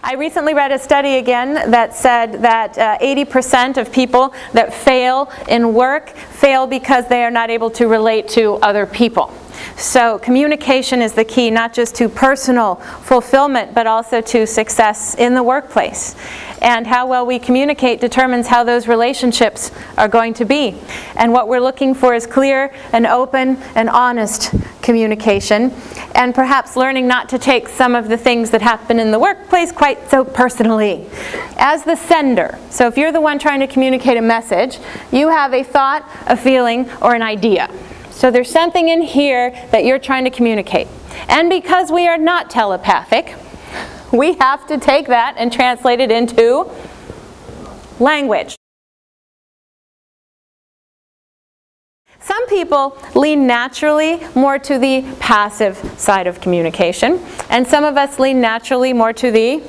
I recently read a study again that said that 80% of people that fail in work fail because they are not able to relate to other people. So communication is the key, not just to personal fulfillment, but also to success in the workplace. And how well we communicate determines how those relationships are going to be. And what we're looking for is clear and open and honest communication, and perhaps learning not to take some of the things that happen in the workplace quite so personally. As the sender, so if you're the one trying to communicate a message, you have a thought, a feeling, or an idea. So there's something in here that you're trying to communicate. And because we are not telepathic, we have to take that and translate it into language. Some people lean naturally more to the passive side of communication, and some of us lean naturally more to the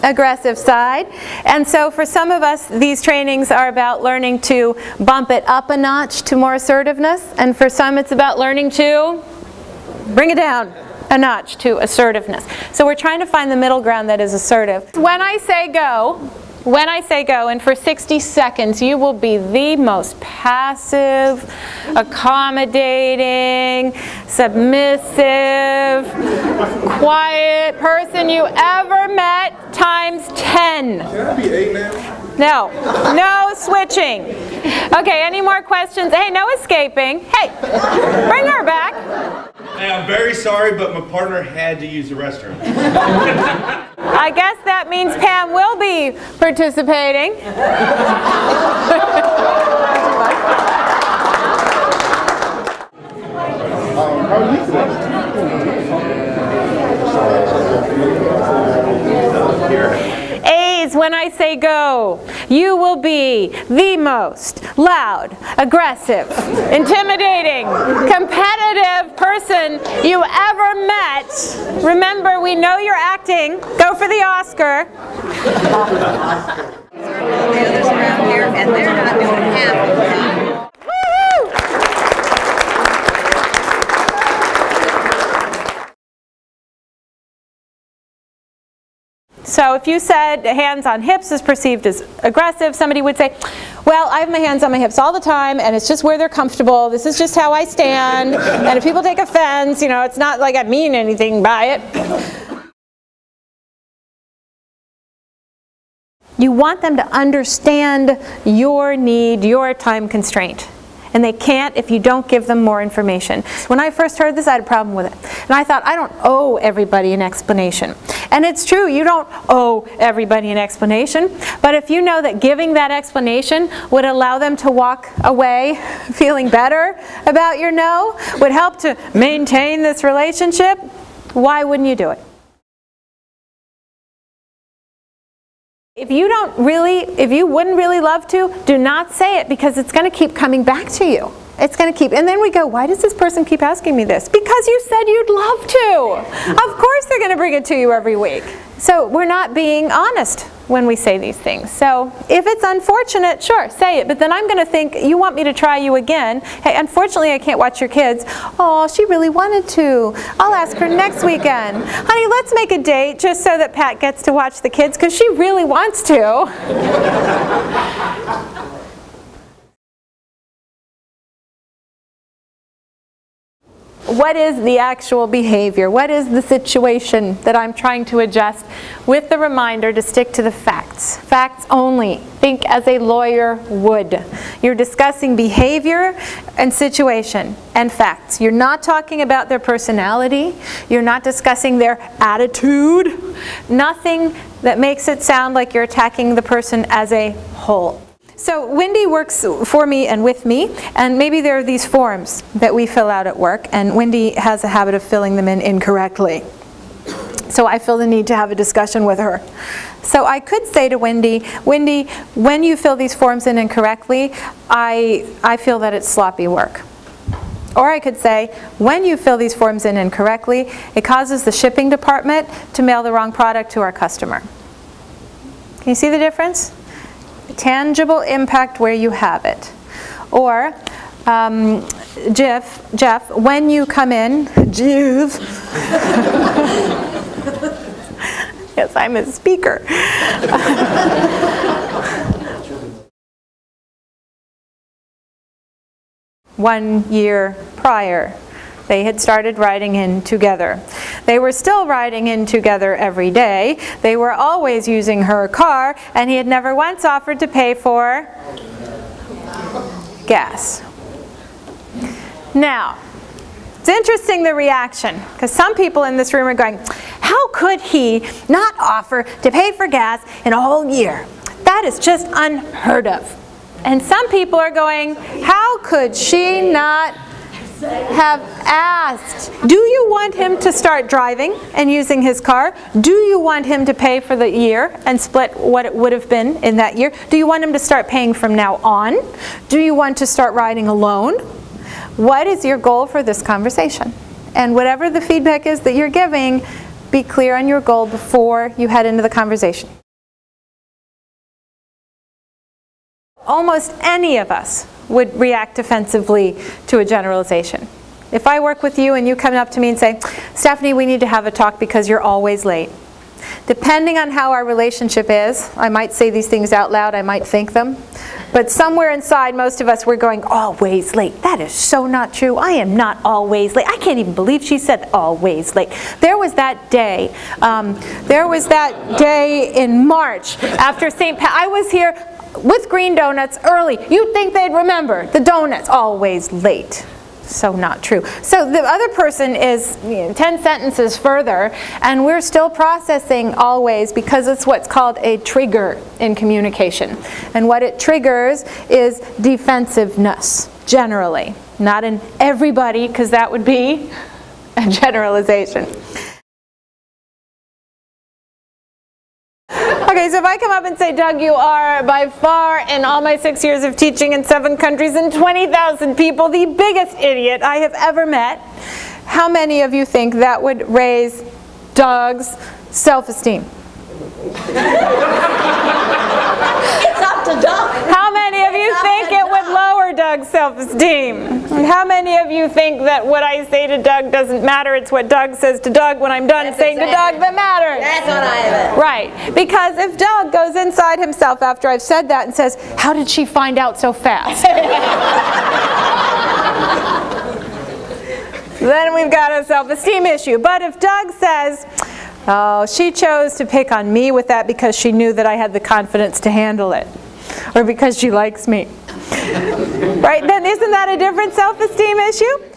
aggressive side. And so for some of us, these trainings are about learning to bump it up a notch to more assertiveness, and for some it's about learning to bring it down a notch to assertiveness. So we're trying to find the middle ground that is assertive. When I say go, and for 60 seconds you will be the most passive, accommodating, submissive, quiet person you ever met times 10. Can I be 8 now? No switching. Okay, any more questions? Hey, no escaping. Hey, bring her back. Hey, I'm very sorry, but my partner had to use the restroom. I guess that means Pam will be participating. How are you today? A's, when I say go, you will be the most loud, aggressive, intimidating, competitive person you ever met. Remember, we know you're acting. Go for the Oscar. The others around here, and they're not doing half of that. So if you said hands on hips is perceived as aggressive, somebody would say, well, I have my hands on my hips all the time, and it's just where they're comfortable. This is just how I stand. And if people take offense, you know, it's not like I mean anything by it. You want them to understand your need, your time constraint. And they can't if you don't give them more information. When I first heard this, I had a problem with it. And I thought, I don't owe everybody an explanation. And it's true, you don't owe everybody an explanation. But if you know that giving that explanation would allow them to walk away feeling better about your no, would help to maintain this relationship, why wouldn't you do it? If you wouldn't really love to, do not say it, because it's going to keep coming back to you. It's going to keep, and then we go, why does this person keep asking me this? Because you said you'd love to. Of course they're going to bring it to you every week. So we're not being honest when we say these things. So if it's unfortunate, sure, say it. But then I'm going to think, you want me to try you again. Hey, unfortunately, I can't watch your kids. Oh, she really wanted to. I'll ask her next weekend. Honey, let's make a date just so that Pat gets to watch the kids, because she really wants to. What is the actual behavior? What is the situation that I'm trying to adjust, with the reminder to stick to the facts? Facts only. Think as a lawyer would. You're discussing behavior and situation and facts. You're not talking about their personality. You're not discussing their attitude. Nothing that makes it sound like you're attacking the person as a whole. So Wendy works for me and with me, and maybe there are these forms that we fill out at work, and Wendy has a habit of filling them in incorrectly. So I feel the need to have a discussion with her. So I could say to Wendy, Wendy, when you fill these forms in incorrectly, I feel that it's sloppy work. Or I could say, when you fill these forms in incorrectly, it causes the shipping department to mail the wrong product to our customer. Can you see the difference? Tangible impact where you have it. Or Jeff, when you come in, because I'm a speaker. 1 year prior, they had started riding in together. They were still riding in together every day. They were always using her car, and he had never once offered to pay for gas. Now, it's interesting, the reaction, because some people in this room are going, how could he not offer to pay for gas in a whole year? That is just unheard of. And some people are going, how could she not have asked? Do you want him to start driving and using his car? Do you want him to pay for the year and split what it would have been in that year? Do you want him to start paying from now on? Do you want to start riding alone? What is your goal for this conversation? And whatever the feedback is that you're giving, be clear on your goal before you head into the conversation. Almost any of us would react defensively to a generalization. If I work with you and you come up to me and say, Stephanie, we need to have a talk because you're always late. Depending on how our relationship is, I might say these things out loud, I might think them, but somewhere inside most of us we're going, always late. That is so not true. I am not always late. I can't even believe she said always late. There was that day, in March after St. Pat. I was here with green donuts early. You'd think they'd remember the donuts. Always late. So not true. So the other person is 10 sentences further, and we're still processing always because it's what's called a trigger in communication. And what it triggers is defensiveness, generally. Not in everybody, because that would be a generalization. Okay, so if I come up and say, Doug, you are by far, in all my 6 years of teaching in 7 countries and 20,000 people, the biggest idiot I have ever met, how many of you think that would raise Doug's self-esteem? It's up to Doug. How many of you think it would lower Doug's self-esteem? How many of you think that what I say to Doug doesn't matter? It's what Doug says to Doug when I'm done saying to Doug that matters. That's what I have. Right. Because if Doug goes inside himself after I've said that and says, how did she find out so fast? Then we've got a self-esteem issue. But if Doug says, oh, she chose to pick on me with that because she knew that I had the confidence to handle it, or because she likes me. Right? Then isn't that a different self-esteem issue?